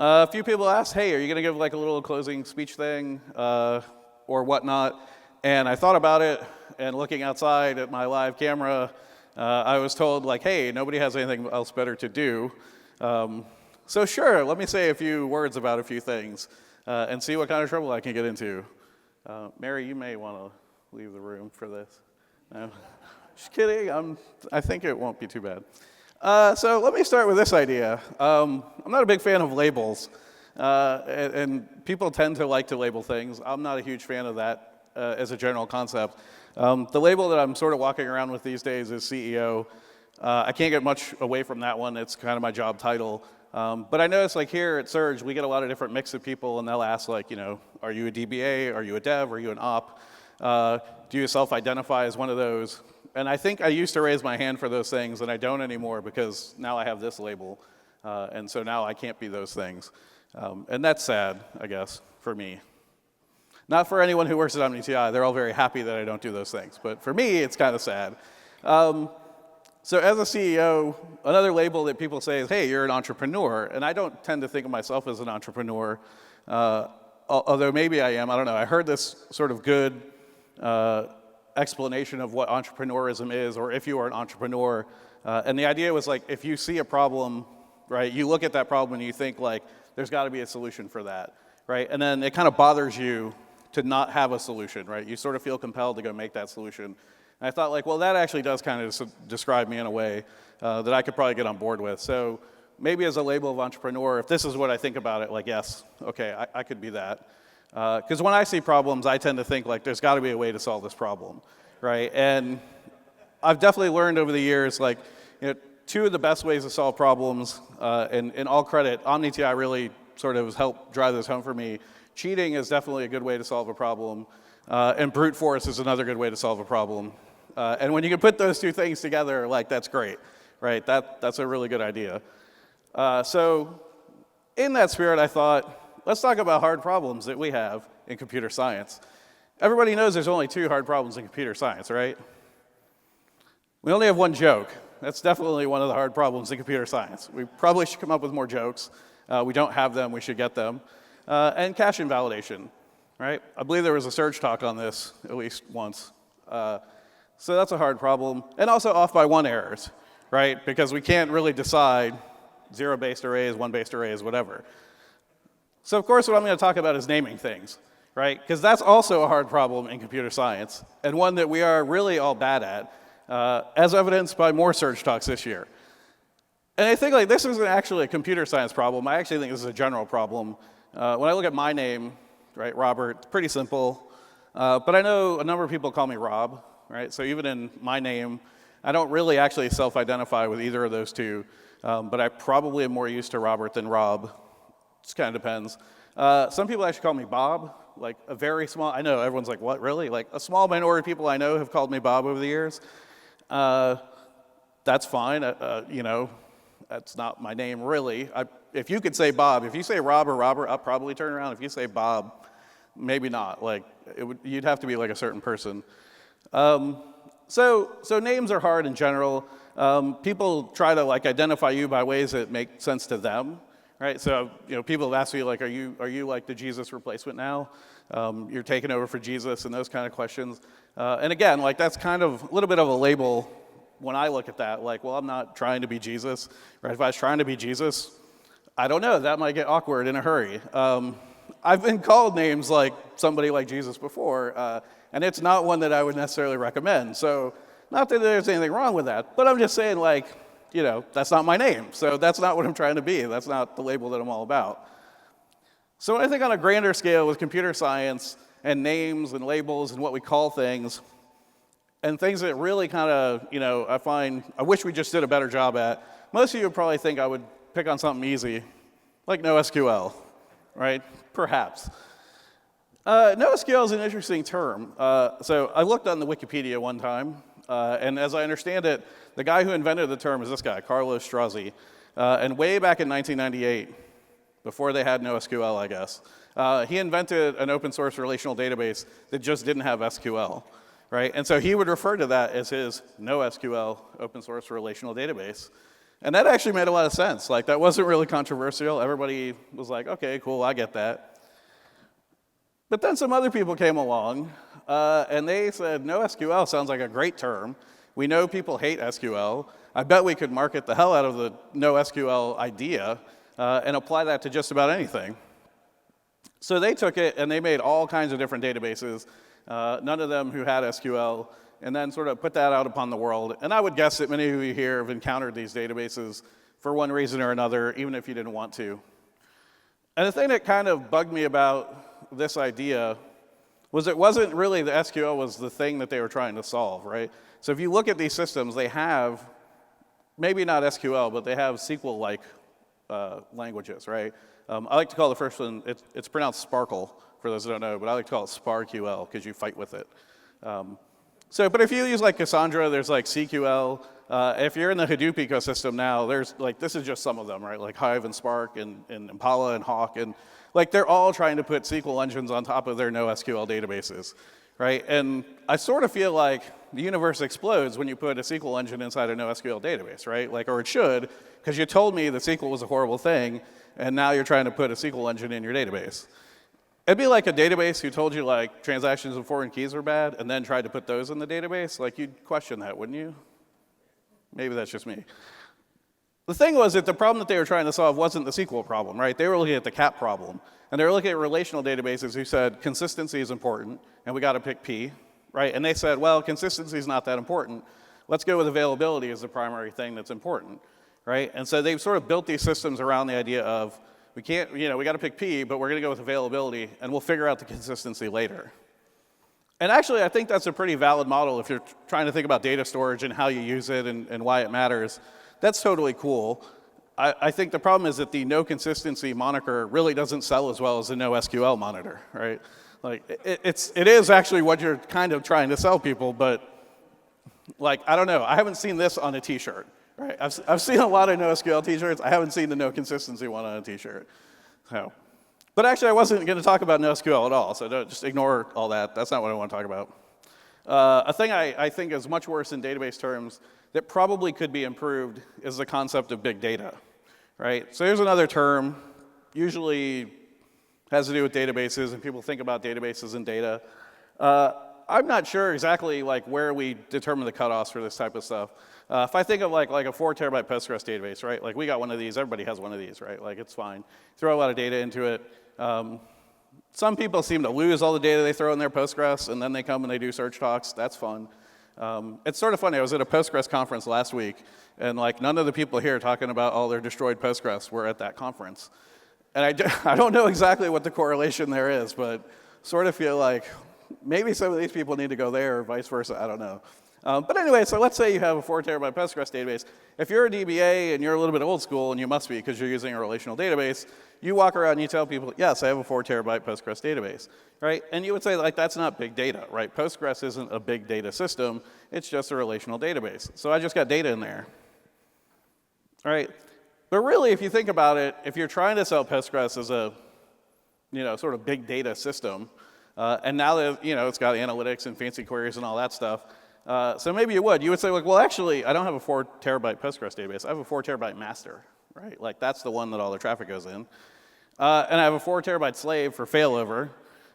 A few people asked, hey, are you going to give like a little closing speech thing or whatnot? And I thought about it, and looking outside at my live camera, I was told like, hey, nobody has anything else better to do. So sure, let me say a few words about a few things and see what kind of trouble I can get into. Mary, you may want to leave the room for this. No, just kidding. I think it won't be too bad. So let me start with this idea. I'm not a big fan of labels, and people tend to like to label things. I'm not a huge fan of that as a general concept. The label that I'm sort of walking around with these days is CEO. I can't get much away from that one. It's kind of my job title. But I notice like here at Surge, we get a lot of different mix of people, and they'll ask like, are you a DBA? Are you a dev? Are you an op? Do you self-identify as one of those? And I think I used to raise my hand for those things, and I don't anymore because now I have this label. And so now I can't be those things. And that's sad, I guess, for me. Not for anyone who works at OmniTI. They're all very happy that I don't do those things. But for me, it's kind of sad. So as a CEO, another label that people say is, hey, you're an entrepreneur. And I don't tend to think of myself as an entrepreneur, although maybe I am. I don't know. I heard this sort of good explanation of what entrepreneurism is, or if you are an entrepreneur. And the idea was like, if you see a problem, right, you look at that problem and you think like, there's got to be a solution for that, right? And then it kind of bothers you to not have a solution, right? You sort of feel compelled to go make that solution. And I thought like, well, that actually does kind of describe me in a way that I could probably get on board with. So maybe as a label of entrepreneur, if this is what I think about it, like, yes, okay, I could be that. Because when I see problems, I tend to think like, there's got to be a way to solve this problem, right? And I've definitely learned over the years, like, two of the best ways to solve problems, and in all credit, OmniTI really sort of helped drive this home for me. Cheating is definitely a good way to solve a problem, and brute force is another good way to solve a problem. And when you can put those two things together, like, that's great, right? That's a really good idea. So in that spirit, I thought, let's talk about hard problems that we have in computer science. Everybody knows there's only two hard problems in computer science, right? We only have one joke. That's definitely one of the hard problems in computer science. We probably should come up with more jokes. We don't have them. We should get them. And cache invalidation, right? I believe there was a Surge talk on this at least once. So that's a hard problem. And also off by one errors, right? Because we can't really decide zero-based arrays, one-based arrays, whatever. So of course what I'm going to talk about is naming things, right? Because that's also a hard problem in computer science, and one that we are really all bad at, as evidenced by more Surge talks this year. And I think like this isn't actually a computer science problem. I actually think this is a general problem. When I look at my name, right, Robert, it's pretty simple. But I know a number of people call me Rob, right? So even in my name, I don't really actually self-identify with either of those two. But I probably am more used to Robert than Rob. Just kind of depends. Some people actually call me Bob, like a very small, I know everyone's like, what, really? Like a small minority of people I know have called me Bob over the years. That's fine, that's not my name really. If you could say Bob, if you say Rob or Robert, I'll probably turn around. If you say Bob, maybe not. Like you'd have to be like a certain person. So names are hard in general. People try to like identify you by ways that make sense to them, right? So people have asked me like, are you like the Jesus replacement now? You're taking over for Jesus and those kind of questions. And again, like that's kind of a little bit of a label when I look at that. Like, well, I'm not trying to be Jesus, right? If I was trying to be Jesus, I don't know, that might get awkward in a hurry. I've been called names like somebody like Jesus before, and it's not one that I would necessarily recommend. So not that there's anything wrong with that, but I'm just saying like, that's not my name. So that's not what I'm trying to be. That's not the label that I'm all about. So when I think on a grander scale with computer science and names and labels and what we call things, and things that really kind of, I wish we just did a better job at, most of you would probably think I would pick on something easy, like NoSQL, right? Perhaps. NoSQL is an interesting term. So I looked on the Wikipedia one time, and as I understand it, the guy who invented the term is this guy, Carlos Strozzi. And way back in 1998, before they had NoSQL, I guess, he invented an open source relational database that just didn't have SQL, right? And so he would refer to that as his NoSQL open source relational database. And that actually made a lot of sense. Like, that wasn't really controversial. Everybody was like, okay, cool, I get that. But then some other people came along, and they said, NoSQL sounds like a great term. We know people hate SQL. I bet we could market the hell out of the NoSQL idea and apply that to just about anything. So they took it, and they made all kinds of different databases, none of them who had SQL, and then sort of put that out upon the world. And I would guess that many of you here have encountered these databases for one reason or another, even if you didn't want to. And the thing that kind of bugged me about this idea was it wasn't really the SQL was the thing that they were trying to solve, right? So if you look at these systems, they have, maybe not SQL, but they have SQL-like languages, right? I like to call the first one, it's pronounced Sparkle, for those who don't know, but I like to call it SparQL, because you fight with it. But if you use like Cassandra, there's like CQL. If you're in the Hadoop ecosystem now, there's like, this is just some of them, right? Like Hive and Spark and Impala and Hawk, and like they're all trying to put SQL engines on top of their NoSQL databases, right? And I sort of feel like the universe explodes when you put a SQL engine inside a NoSQL database, right? Like, or it should, because you told me that SQL was a horrible thing, and now you're trying to put a SQL engine in your database. It'd be like a database who told you like transactions and foreign keys were bad, and then tried to put those in the database. Like, you'd question that, wouldn't you? Maybe that's just me. The thing was that the problem that they were trying to solve wasn't the SQL problem, right? They were looking at the CAP problem. And they were looking at relational databases who said consistency is important, and we got to pick P, right? And they said, well, consistency is not that important. Let's go with availability as the primary thing that's important, right? And so they've sort of built these systems around the idea of we can't, we got to pick P, but we're going to go with availability, and we'll figure out the consistency later. And actually, I think that's a pretty valid model if you're trying to think about data storage and how you use it and why it matters. That's totally cool. I think the problem is that the no consistency moniker really doesn't sell as well as the NoSQL monitor, right? Like, it is actually what you're kind of trying to sell people, but like, I don't know. I haven't seen this on a T-shirt. Right, I've seen a lot of NoSQL T-shirts. I haven't seen the no consistency one on a T-shirt. So, but actually, I wasn't going to talk about NoSQL at all. So don't just ignore all that. That's not what I want to talk about. A thing I think is much worse in database terms that probably could be improved is the concept of big data. Right. So here's another term. Usually has to do with databases, and people think about databases and data. I'm not sure exactly like where we determine the cutoffs for this type of stuff. If I think of like a 4 terabyte Postgres database, right? Like we got one of these, everybody has one of these, right? Like it's fine. Throw a lot of data into it. Some people seem to lose all the data they throw in their Postgres, and then they come and they do search talks. That's fun. It's sort of funny. I was at a Postgres conference last week, and like none of the people here talking about all their destroyed Postgres were at that conference. And I don't know exactly what the correlation there is, but sort of feel like maybe some of these people need to go there or vice versa. I don't know. But anyway, so let's say you have a 4 terabyte Postgres database. If you're a DBA and you're a little bit old school, and you must be because you're using a relational database, you walk around and you tell people, yes, I have a 4 terabyte Postgres database, right? And you would say, like, that's not big data, right? Postgres isn't a big data system. It's just a relational database. So I just got data in there, right? But really, if you think about it, if you're trying to sell Postgres as a, sort of big data system, and now that, it's got analytics and fancy queries and all that stuff, so maybe you would say, like, well, actually, I don't have a 4 terabyte Postgres database. I have a 4 terabyte master, right? Like, that's the one that all the traffic goes in. And I have a 4 terabyte slave for failover,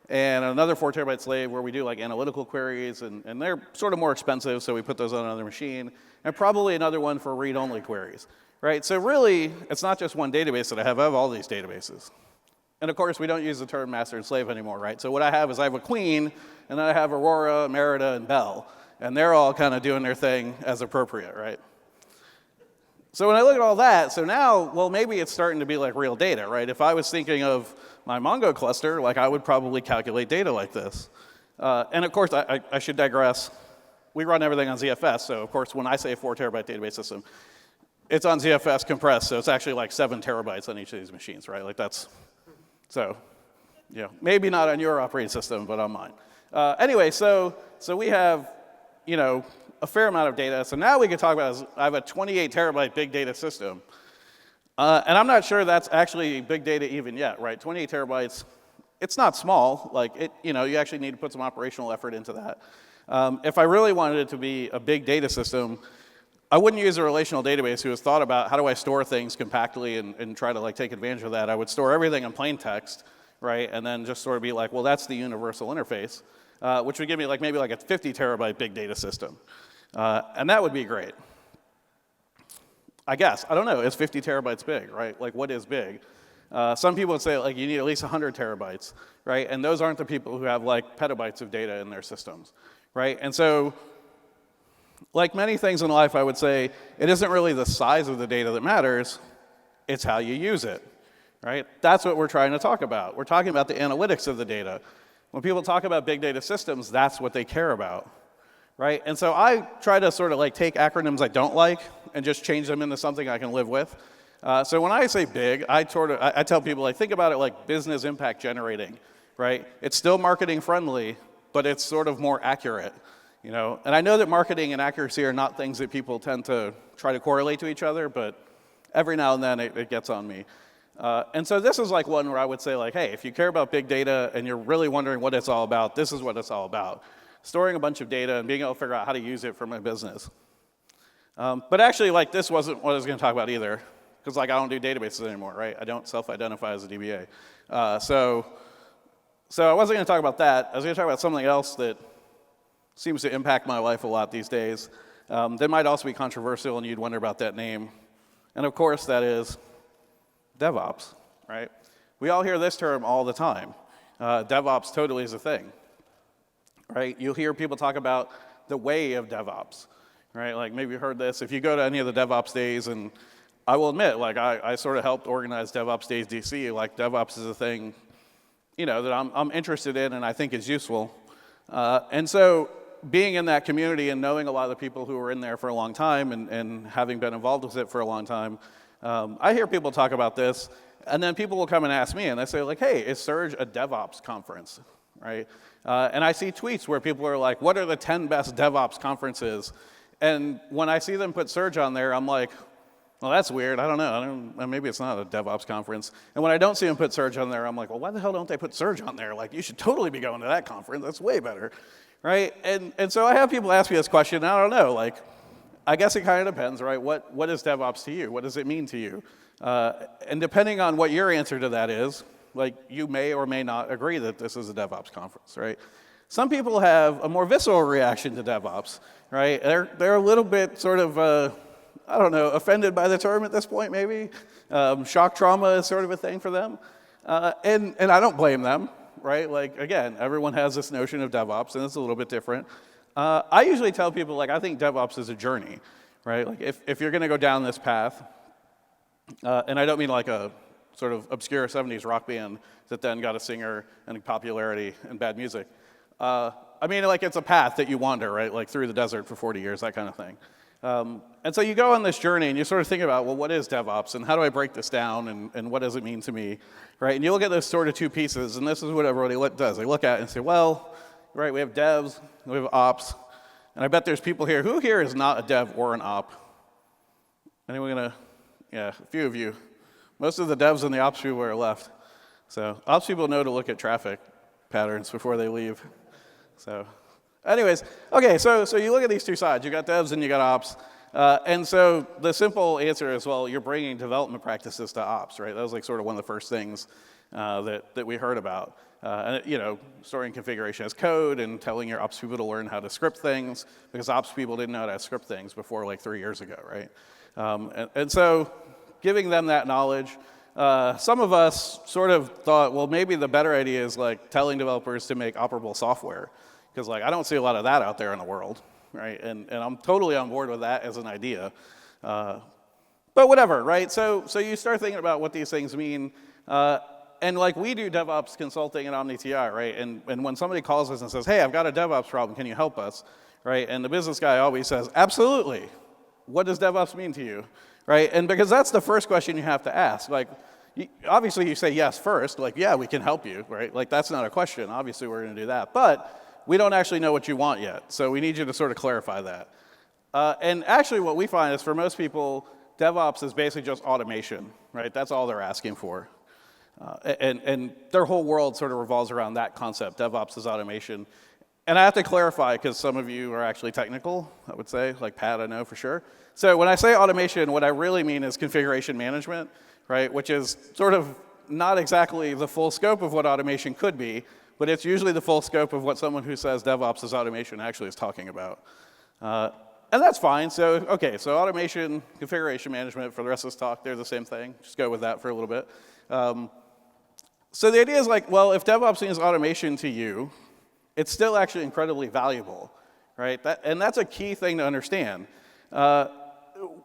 and another 4 terabyte slave where we do, like, analytical queries, and they're sort of more expensive, so we put those on another machine, and probably another one for read-only queries, right? So really, it's not just one database that I have all these databases. And of course, we don't use the term master and slave anymore, right? So what I have is I have a queen, and then I have Aurora, Merida, and Belle. And they're all kind of doing their thing as appropriate, right? So when I look at all that, so now, well, maybe it's starting to be like real data, right? If I was thinking of my Mongo cluster, like I would probably calculate data like this. And of course, I should digress. We run everything on ZFS, so of course, when I say a 4 terabyte database system, it's on ZFS compressed, so it's actually like 7 terabytes on each of these machines, right? Like that's, so, maybe not on your operating system, but on mine. Anyway, so we have, a fair amount of data. So now we can talk about, I have a 28 terabyte big data system. And I'm not sure that's actually big data even yet, right? 28 terabytes, it's not small. Like, you actually need to put some operational effort into that. If I really wanted it to be a big data system, I wouldn't use a relational database who has thought about how do I store things compactly and try to like take advantage of that. I would store everything in plain text, right? And then just sort of be like, well, that's the universal interface, which would give me like maybe like a 50 terabyte big data system. And that would be great. I guess. I don't know. Is 50 terabytes big, right? Like, what is big? Some people would say like you need at least 100 terabytes, right? And those aren't the people who have like petabytes of data in their systems, right? And so, like many things in life, I would say it isn't really the size of the data that matters, it's how you use it, right? That's what we're trying to talk about. We're talking about the analytics of the data. When people talk about big data systems, that's what they care about, right? And so I try to sort of like take acronyms I don't like and just change them into something I can live with. So when I say big, I tell people, like, think about it like business impact generating, right? It's still marketing friendly, but it's sort of more accurate. You know, and I know that marketing and accuracy are not things that people tend to try to correlate to each other, but every now and then it gets on me. And so this is like one where I would say like, hey, if you care about big data and you're really wondering what it's all about, this is what it's all about. Storing a bunch of data and being able to figure out how to use it for my business. But actually, like, this wasn't what I was going to talk about either, because like I don't do databases anymore, right? I don't self-identify as a DBA. So I wasn't going to talk about that. I was going to talk about something else that seems to impact my life a lot these days. That might also be controversial, and you'd wonder about that name. And of course, that is DevOps, right? We all hear this term all the time. DevOps totally is a thing, right? You'll hear people talk about the way of DevOps, right? Like maybe you heard this. If you go to any of the DevOps days, and I will admit, like I sort of helped organize DevOps Days DC. Like DevOps is a thing, you know, that I'm interested in and I think is useful. And so being in that community and knowing a lot of the people who were in there for a long time and having been involved with it for a long time, I hear people talk about this, and then people will come and ask me, and they say like, hey, is Surge a DevOps conference, right? And I see tweets where people are like, what are the 10 best DevOps conferences? And when I see them put Surge on there, I'm like, well, that's weird. I don't know. Maybe it's not a DevOps conference. And when I don't see them put Surge on there, I'm like, well, why the hell don't they put Surge on there? Like, you should totally be going to that conference. That's way better, right? And so I have people ask me this question, and I don't know. Like, I guess it kind of depends, right? What is DevOps to you? What does it mean to you? And depending on what your answer to that is, like, you may or may not agree that this is a DevOps conference, right? Some people have a more visceral reaction to DevOps, right? They're a little bit sort of I don't know, offended by the term at this point, maybe. Shock trauma is sort of a thing for them. And I don't blame them, right? Like, again, everyone has this notion of DevOps, and it's a little bit different. I usually tell people, like, I think DevOps is a journey, right? Like, if you're going to go down this path, and I don't mean like a sort of obscure 70s rock band that then got a singer and popularity and bad music. I mean, like, it's a path that you wander, right? Like, through the desert for 40 years, that kind of thing. And so you go on this journey and you sort of think about, well, what is DevOps and how do I break this down and what does it mean to me, right? And you look at those sort of two pieces, and this is what everybody does. They look at it and say, well, right, we have devs, we have ops, and I bet there's people here. Who here is not a dev or an op? Anyone gonna? Yeah, a few of you. Most of the devs and the ops people are left. So ops people know to look at traffic patterns before they leave. So. Anyways, okay, so you look at these two sides. You got devs and you got ops. And so the simple answer is, well, you're bringing development practices to ops, right? That was like sort of one of the first things that we heard about. And, you know, storing configuration as code and telling your ops people to learn how to script things, because ops people didn't know how to script things before like 3 years ago, right? And so giving them that knowledge, some of us sort of thought, well, maybe the better idea is like telling developers to make operable software. Because like I don't see a lot of that out there in the world, right? And I'm totally on board with that as an idea. But whatever, right? So you start thinking about what these things mean. And like we do DevOps consulting at OmniTI, right? And when somebody calls us and says, hey, I've got a DevOps problem, can you help us? Right? And the business guy always says, absolutely. What does DevOps mean to you? Right? And because that's the first question you have to ask. Like, obviously you say yes first, like, yeah, we can help you, right? Like that's not a question. Obviously we're going to do that. But we don't actually know what you want yet, so we need you to sort of clarify that. And actually what we find is for most people, DevOps is basically just automation, right? That's all they're asking for. And their whole world sort of revolves around that concept. DevOps is automation. And I have to clarify, because some of you are actually technical, I would say, like Pat, I know for sure. So when I say automation, what I really mean is configuration management, right, which is sort of not exactly the full scope of what automation could be, but it's usually the full scope of what someone who says DevOps is automation actually is talking about. And that's fine. So, okay, so automation, configuration management, for the rest of this talk, they're the same thing. Just go with that for a little bit. So the idea is like, well, if DevOps means automation to you, it's still actually incredibly valuable, right? And that's a key thing to understand.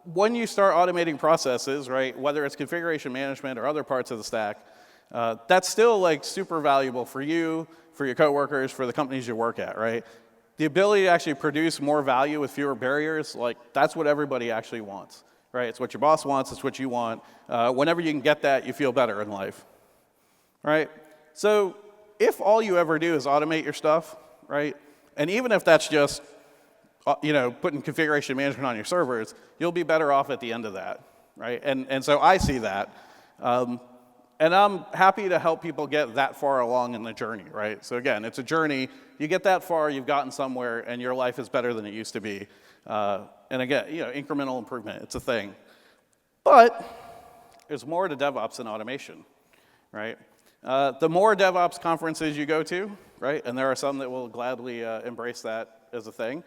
When you start automating processes, right, whether it's configuration management or other parts of the stack, that's still like super valuable for you, for your coworkers, for the companies you work at, right? The ability to actually produce more value with fewer barriers, like that's what everybody actually wants, right? It's what your boss wants, it's what you want. Whenever you can get that, you feel better in life, right? So if all you ever do is automate your stuff, right, and even if that's just putting configuration management on your servers, you'll be better off at the end of that, right? And so I see that. And I'm happy to help people get that far along in the journey, right? So again, it's a journey. You get that far, you've gotten somewhere, and your life is better than it used to be. And again, incremental improvement, it's a thing. But there's more to DevOps than automation, right? The more DevOps conferences you go to, right, and there are some that will gladly embrace that as a thing,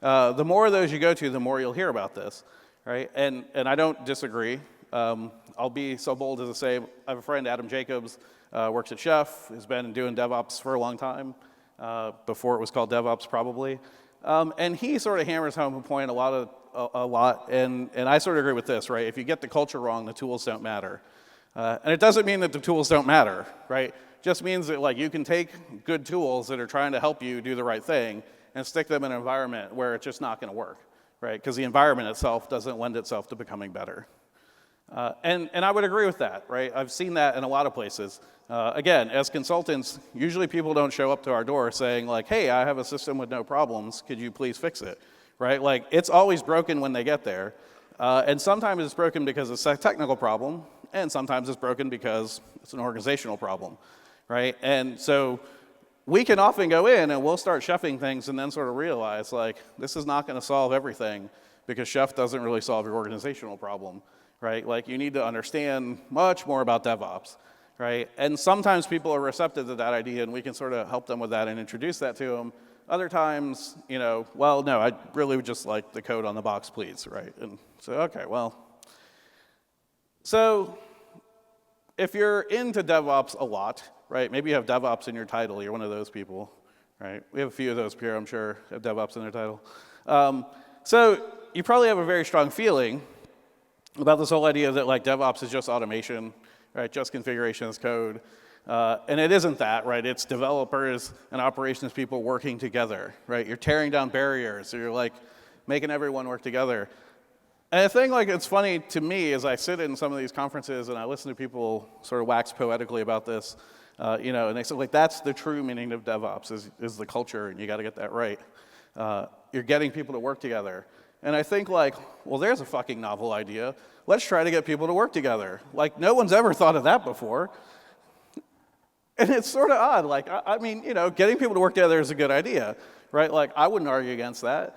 the more of those you go to, the more you'll hear about this, right? And I don't disagree. I'll be so bold as to say, I have a friend, Adam Jacobs, works at Chef, has been doing DevOps for a long time, before it was called DevOps probably. And he sort of hammers home a point a lot, and I sort of agree with this, right? If you get the culture wrong, the tools don't matter. And it doesn't mean that the tools don't matter, right? It just means that like you can take good tools that are trying to help you do the right thing and stick them in an environment where it's just not going to work, right? Because the environment itself doesn't lend itself to becoming better. And I would agree with that, right? I've seen that in a lot of places. Again, as consultants, usually people don't show up to our door saying like, hey, I have a system with no problems, could you please fix it, right? Like, it's always broken when they get there. And sometimes it's broken because it's a technical problem, and sometimes it's broken because it's an organizational problem, right? And so we can often go in and we'll start chefing things and then sort of realize like, this is not going to solve everything because chef doesn't really solve your organizational problem. Right? Like you need to understand much more about DevOps, right? And sometimes people are receptive to that idea and we can sort of help them with that and introduce that to them. Other times, well, no, I really would just like the code on the box, please, right? And so, okay, well. So if you're into DevOps a lot, right? Maybe you have DevOps in your title, you're one of those people, right? We have a few of those here, I'm sure, have DevOps in their title. So you probably have a very strong feeling about this whole idea that like DevOps is just automation, right? Just configuration as code. And it isn't that, right? It's developers and operations people working together, right? You're tearing down barriers, so you're like making everyone work together. And the thing like it's funny to me is I sit in some of these conferences and I listen to people sort of wax poetically about this, and they say like that's the true meaning of DevOps is the culture, and you got to get that right. You're getting people to work together. And I think like, well, there's a fucking novel idea. Let's try to get people to work together. Like, no one's ever thought of that before. And it's sort of odd. Like, I mean, getting people to work together is a good idea, right? Like, I wouldn't argue against that.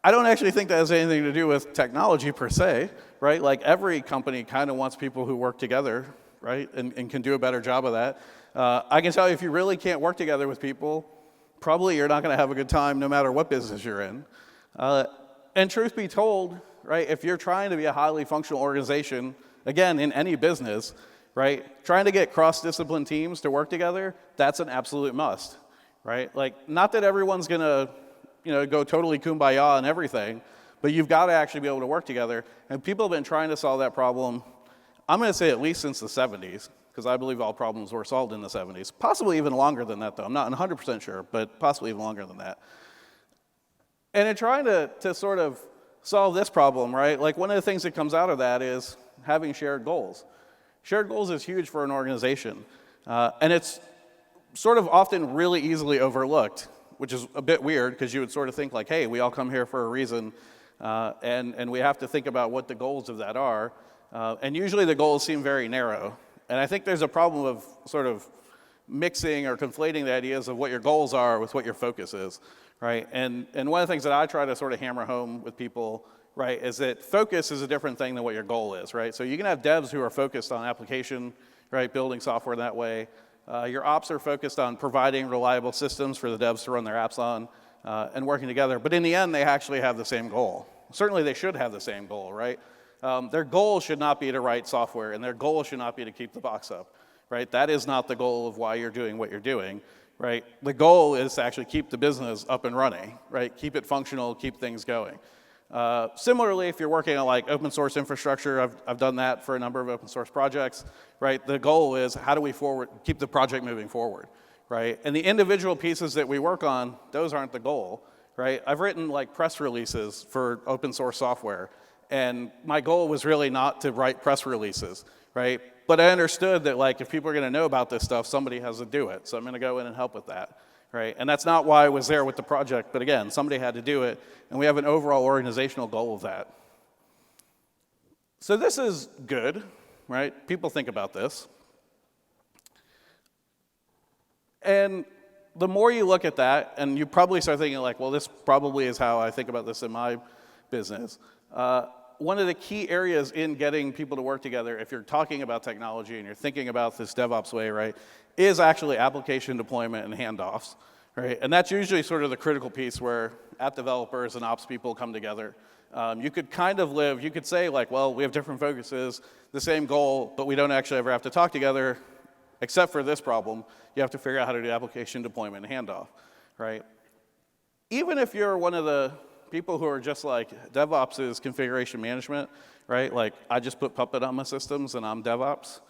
I don't actually think that has anything to do with technology per se, right? Like, every company kind of wants people who work together, right? And can do a better job of that. I can tell you if you really can't work together with people, probably you're not going to have a good time no matter what business you're in. And truth be told, right, if you're trying to be a highly functional organization, again, in any business, right, trying to get cross-discipline teams to work together, that's an absolute must, right? Like, not that everyone's going to, go totally kumbaya and everything, but you've got to actually be able to work together. And people have been trying to solve that problem, I'm going to say at least since the 70s, because I believe all problems were solved in the 70s. Possibly even longer than that, though. I'm not 100% sure, but possibly even longer than that. And in trying to sort of solve this problem, right, like one of the things that comes out of that is having shared goals. Shared goals is huge for an organization. And it's sort of often really easily overlooked, which is a bit weird because you would sort of think like, hey, we all come here for a reason, and we have to think about what the goals of that are. And usually the goals seem very narrow. And I think there's a problem of sort of mixing or conflating the ideas of what your goals are with what your focus is, right? And one of the things that I try to sort of hammer home with people, right, is that focus is a different thing than what your goal is, right? So you can have devs who are focused on application, right, building software that way. Your ops are focused on providing reliable systems for the devs to run their apps on and working together. But in the end, they actually have the same goal. Certainly they should have the same goal, right? Their goal should not be to write software, and their goal should not be to keep the box up, right? That is not the goal of why you're doing what you're doing, right? The goal is to actually keep the business up and running, right? Keep it functional, keep things going. Similarly, if you're working on like open source infrastructure, I've done that for a number of open source projects, right? The goal is how do we keep the project moving forward, right? And the individual pieces that we work on, those aren't the goal, right? I've written like press releases for open source software, and my goal was really not to write press releases, right? But I understood that like if people are going to know about this stuff, somebody has to do it. So I'm going to go in and help with that, right? And that's not why I was there with the project, but again, somebody had to do it, and we have an overall organizational goal of that. So this is good, right? People think about this. And the more you look at that, and you probably start thinking like, well, this probably is how I think about this in my business. One of the key areas in getting people to work together, if you're talking about technology and you're thinking about this DevOps way, right, is actually application deployment and handoffs, right? And that's usually sort of the critical piece where app developers and ops people come together. You could kind of you could say like, well, we have different focuses, the same goal, but we don't actually ever have to talk together, except for this problem. You have to figure out how to do application deployment and handoff, right? Even if you're one of the people who are just like, DevOps is configuration management, right? Like, I just put Puppet on my systems and I'm DevOps.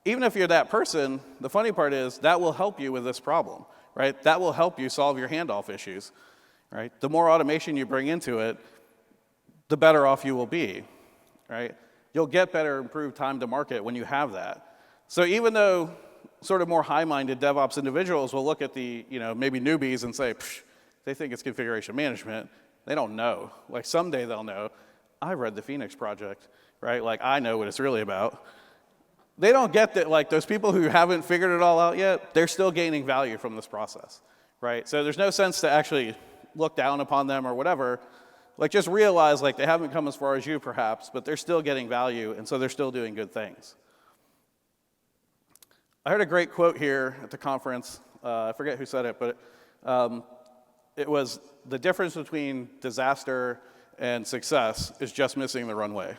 Even if you're that person, the funny part is that will help you with this problem, right? That will help you solve your handoff issues, right? The more automation you bring into it, the better off you will be, right? You'll get better, improved time to market when you have that. So even though sort of more high-minded DevOps individuals will look at the, maybe newbies and say, they think it's configuration management. They don't know. Like someday they'll know. I read the Phoenix project, right? Like I know what it's really about. They don't get that, like those people who haven't figured it all out yet, they're still gaining value from this process, right? So there's no sense to actually look down upon them or whatever. Like just realize like they haven't come as far as you perhaps, but they're still getting value, and so they're still doing good things. I heard a great quote here at the conference. I forget who said it, but it was, the difference between disaster and success is just missing the runway,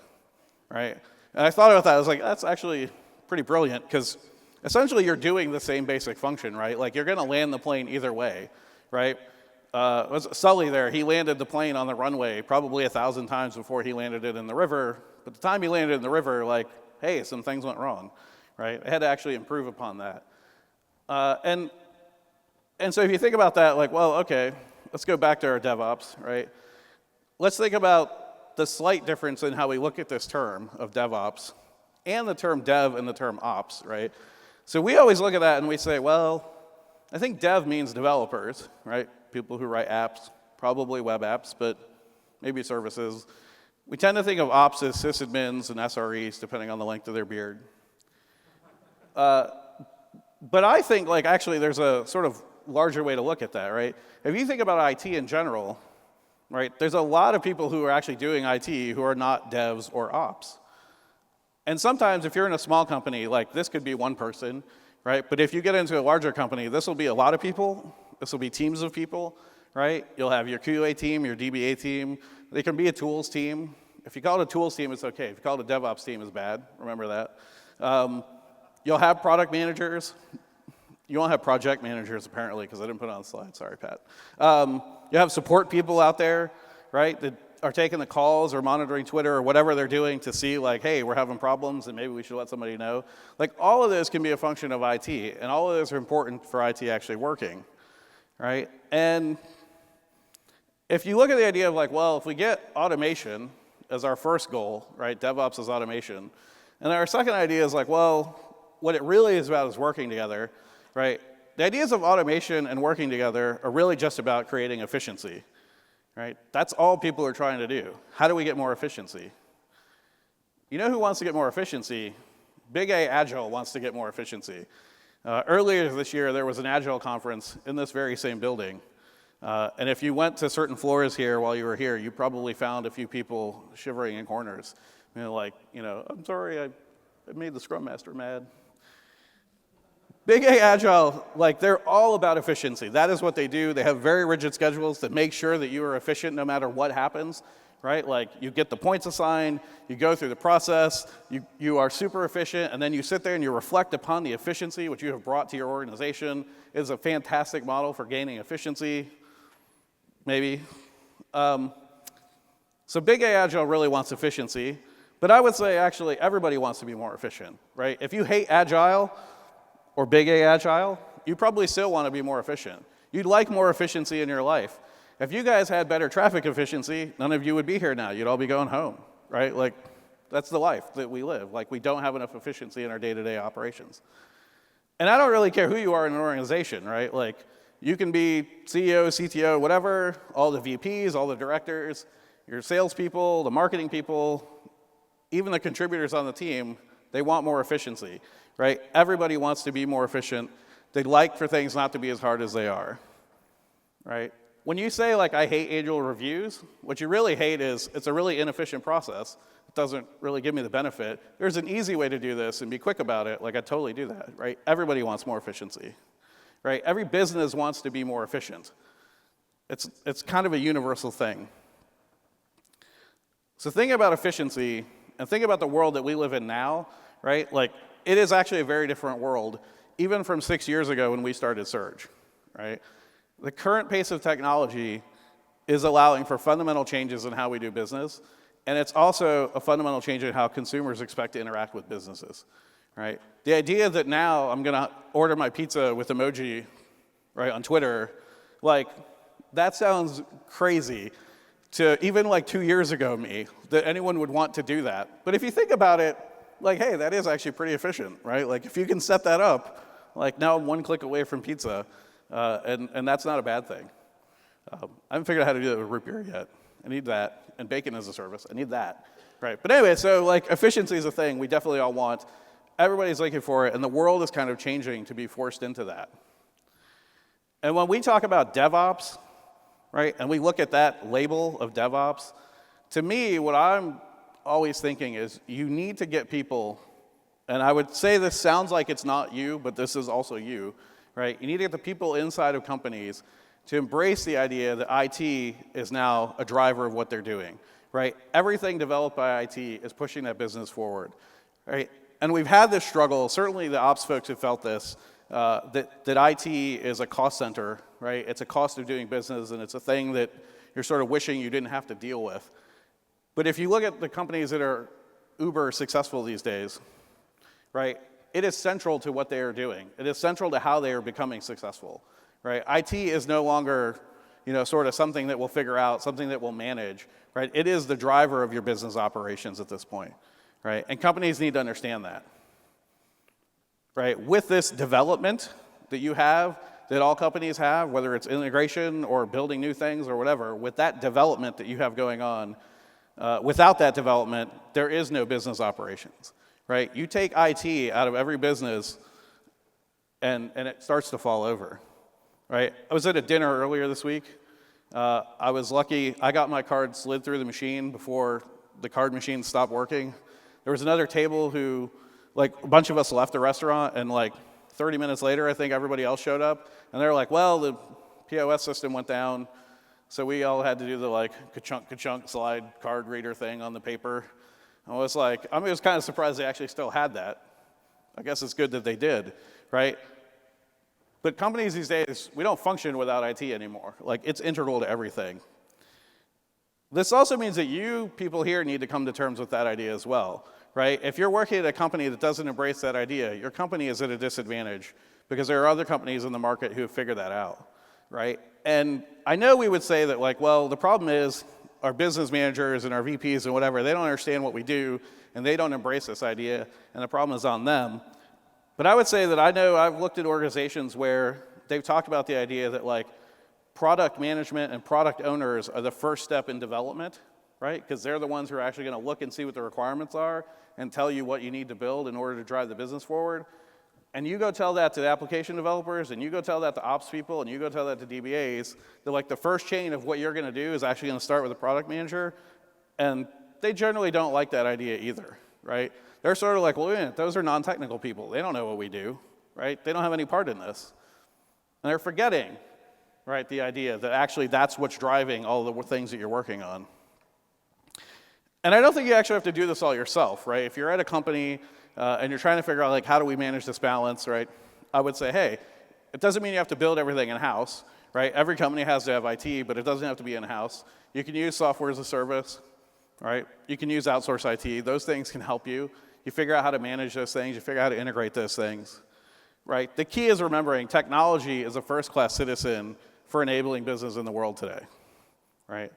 right? And I thought about that. I was like, that's actually pretty brilliant, because essentially you're doing the same basic function, right? Like you're going to land the plane either way, right? Was Sully there? He landed the plane on the runway probably 1,000 times before he landed it in the river. But the time he landed in the river, like, hey, some things went wrong, right? I had to actually improve upon that. And so if you think about that, like, well, okay, let's go back to our DevOps, right? Let's think about the slight difference in how we look at this term of DevOps and the term dev and the term ops, right? So we always look at that and we say, well, I think dev means developers, right? People who write apps, probably web apps, but maybe services. We tend to think of ops as sysadmins and SREs, depending on the length of their beard. But I think, like, actually there's a sort of larger way to look at that, right? If you think about IT in general, right, there's a lot of people who are actually doing IT who are not devs or ops. And sometimes if you're in a small company, like this could be one person, right? But if you get into a larger company, this will be a lot of people. This will be teams of people, right? You'll have your QA team, your DBA team. They can be a tools team. If you call it a tools team, it's okay. If you call it a DevOps team, it's bad. Remember that. You'll have product managers. You won't have project managers, apparently, because I didn't put it on the slide. Sorry, Pat. You have support people out there, right, that are taking the calls or monitoring Twitter or whatever they're doing to see, like, hey, we're having problems and maybe we should let somebody know. Like, all of this can be a function of IT, and all of those are important for IT actually working, right? And if you look at the idea of, like, well, if we get automation as our first goal, right, DevOps is automation, and our second idea is, like, well, what it really is about is working together, right? The ideas of automation and working together are really just about creating efficiency, right? That's all people are trying to do. How do we get more efficiency? You know who wants to get more efficiency? Big A Agile wants to get more efficiency. Earlier this year, there was an Agile conference in this very same building. And if you went to certain floors here while you were here, you probably found a few people shivering in corners. I'm sorry, I made the Scrum Master mad. Big A Agile, they're all about efficiency. That is what they do. They have very rigid schedules that make sure that you are efficient no matter what happens, right? You get the points assigned, you go through the process, you are super efficient, and then you sit there and you reflect upon the efficiency which you have brought to your organization. It is a fantastic model for gaining efficiency, maybe. So Big A Agile really wants efficiency, but I would say actually everybody wants to be more efficient, right? If you hate Agile, or Big A Agile, you probably still want to be more efficient. You'd like more efficiency in your life. If you guys had better traffic efficiency, none of you would be here now. You'd all be going home, right? That's the life that we live. We don't have enough efficiency in our day-to-day operations. And I don't really care who you are in an organization, right? You can be CEO, CTO, whatever, all the VPs, all the directors, your salespeople, the marketing people, even the contributors on the team, they want more efficiency. Right? Everybody wants to be more efficient. They'd like for things not to be as hard as they are, right? When you say, I hate annual reviews, what you really hate is it's a really inefficient process. It doesn't really give me the benefit. There's an easy way to do this and be quick about it. I totally do that, right? Everybody wants more efficiency, right? Every business wants to be more efficient. It's kind of a universal thing. So think about efficiency and think about the world that we live in now, right? It is actually a very different world, even from 6 years ago when we started Surge, right? The current pace of technology is allowing for fundamental changes in how we do business, and it's also a fundamental change in how consumers expect to interact with businesses, right? The idea that now I'm going to order my pizza with emoji, right, on Twitter, that sounds crazy to even 2 years ago me, that anyone would want to do that. But if you think about it, hey, that is actually pretty efficient, right? If you can set that up, now I'm one click away from pizza, and that's not a bad thing. I haven't figured out how to do that with root beer yet. I need that, and bacon as a service. I need that, right? But anyway, so efficiency is a thing we definitely all want. Everybody's looking for it, and the world is kind of changing to be forced into that. And when we talk about DevOps, right, and we look at that label of DevOps, to me, what I'm always thinking is you need to get people, and I would say this sounds like it's not you, but this is also you, right? You need to get the people inside of companies to embrace the idea that IT is now a driver of what they're doing, right? Everything developed by IT is pushing that business forward, right? And we've had this struggle, certainly the ops folks have felt this, that IT is a cost center, right? It's a cost of doing business, and it's a thing that you're sort of wishing you didn't have to deal with. But if you look at the companies that are uber successful these days, right, it is central to what they are doing. It is central to how they are becoming successful, right? IT is no longer, sort of something that we'll figure out, something that we'll manage, right? It is the driver of your business operations at this point, right? And companies need to understand that, right? With this development that you have, that all companies have, whether it's integration or building new things or whatever, with that development that you have going on, without that development, there is no business operations, right? You take IT out of every business, and it starts to fall over, right? I was at a dinner earlier this week. I was lucky. I got my card slid through the machine before the card machine stopped working. There was another table who, a bunch of us left the restaurant, and 30 minutes later, I think everybody else showed up, and they were like, well, the POS system went down. So we all had to do the ka-chunk slide card reader thing on the paper. I was kind of surprised they actually still had that. I guess it's good that they did, right? But companies these days, we don't function without IT anymore. It's integral to everything. This also means that you people here need to come to terms with that idea as well, right? If you're working at a company that doesn't embrace that idea, your company is at a disadvantage because there are other companies in the market who have figured that out, right? And I know we would say that, well, the problem is our business managers and our VPs and whatever, they don't understand what we do, and they don't embrace this idea, and the problem is on them. But I would say that I know I've looked at organizations where they've talked about the idea that, product management and product owners are the first step in development, right? Because they're the ones who are actually going to look and see what the requirements are and tell you what you need to build in order to drive the business forward. and you go tell that to the application developers, and you go tell that to ops people, and you go tell that to DBAs, that like the first chain of what you're going to do is actually going to start with a product manager, and they generally don't like that idea either, right? They're sort of like, well, wait a minute, those are non-technical people. They don't know what we do, right? They don't have any part in this. And they're forgetting, right, the idea that actually that's what's driving all the things that you're working on. And I don't think you actually have to do this all yourself, right? If you're at a company and you're trying to figure out, like, how do we manage this balance, right? I would say, hey, it doesn't mean you have to build everything in-house, right? Every company has to have IT, but it doesn't have to be in-house. You can use software as a service, right? You can use outsource IT. Those things can help you. You figure out how to manage those things. You figure out how to integrate those things, right? The key is remembering technology is a first-class citizen for enabling business in the world today, right?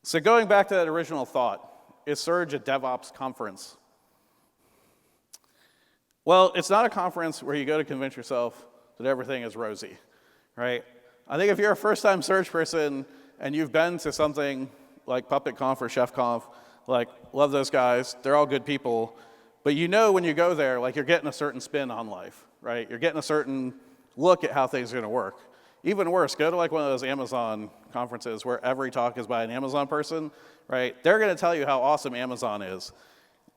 So going back to that original thought, is Surge a DevOps conference? Well, it's not a conference where you go to convince yourself that everything is rosy, right? I think if you're a first-time Surge person and you've been to something like PuppetConf or ChefConf, like, love those guys, they're all good people, but you know when you go there, like, you're getting a certain spin on life, right? You're getting a certain look at how things are going to work. Even worse, go to like one of those Amazon conferences where every talk is by an Amazon person, right? They're going to tell you how awesome Amazon is.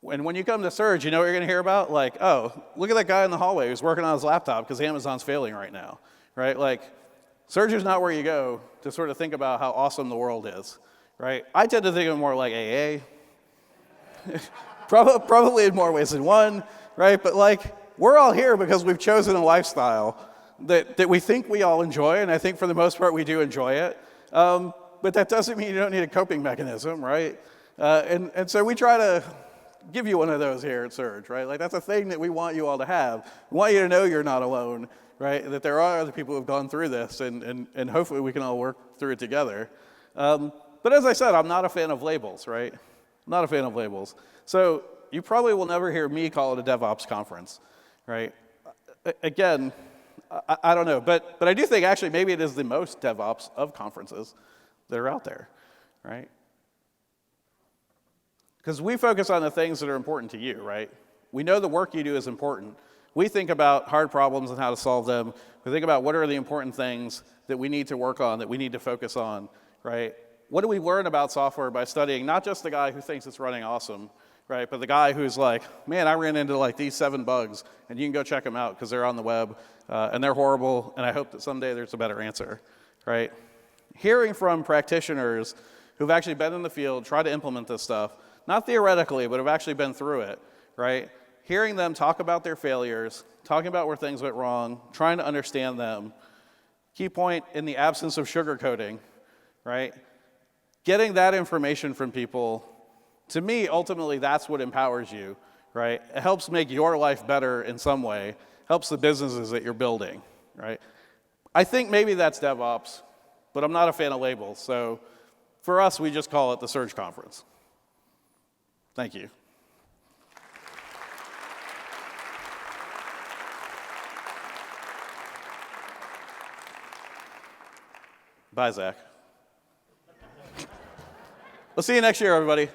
And when you come to Surge, you know what you're going to hear about? Like, oh, look at that guy in the hallway who's working on his laptop because Amazon's failing right now, right? Like, Surge is not where you go to sort of think about how awesome the world is, right? I tend to think of it more like AA, probably in more ways than one, right? But like, we're all here because we've chosen a lifestyle that we think we all enjoy, and I think for the most part we do enjoy it. But that doesn't mean you don't need a coping mechanism, right? And so we try to give you one of those here at Surge, right? Like, that's a thing that we want you all to have. We want you to know you're not alone, right? That there are other people who've gone through this, and hopefully we can all work through it together. But as I said, I'm not a fan of labels, right? I'm not a fan of labels. So you probably will never hear me call it a DevOps conference, right? Again, I don't know, but I do think actually maybe it is the most DevOps of conferences that are out there, right? Because we focus on the things that are important to you, right? We know the work you do is important. We think about hard problems and how to solve them. We think about what are the important things that we need to work on, that we need to focus on, right? What do we learn about software by studying not just the guy who thinks it's running awesome, right? But the guy who's like, man, I ran into like these 7 bugs, and you can go check them out because they're on the web, and they're horrible, and I hope that someday there's a better answer, right? Hearing from practitioners who've actually been in the field, try to implement this stuff, not theoretically, but have actually been through it, right? Hearing them talk about their failures, talking about where things went wrong, trying to understand them. Key point, in the absence of sugarcoating, right? Getting that information from people, to me, ultimately, that's what empowers you, right? It helps make your life better in some way, helps the businesses that you're building, right? I think maybe that's DevOps, but I'm not a fan of labels. So for us, we just call it the Surge Conference. Thank you. Bye, Zach. We'll see you next year, everybody.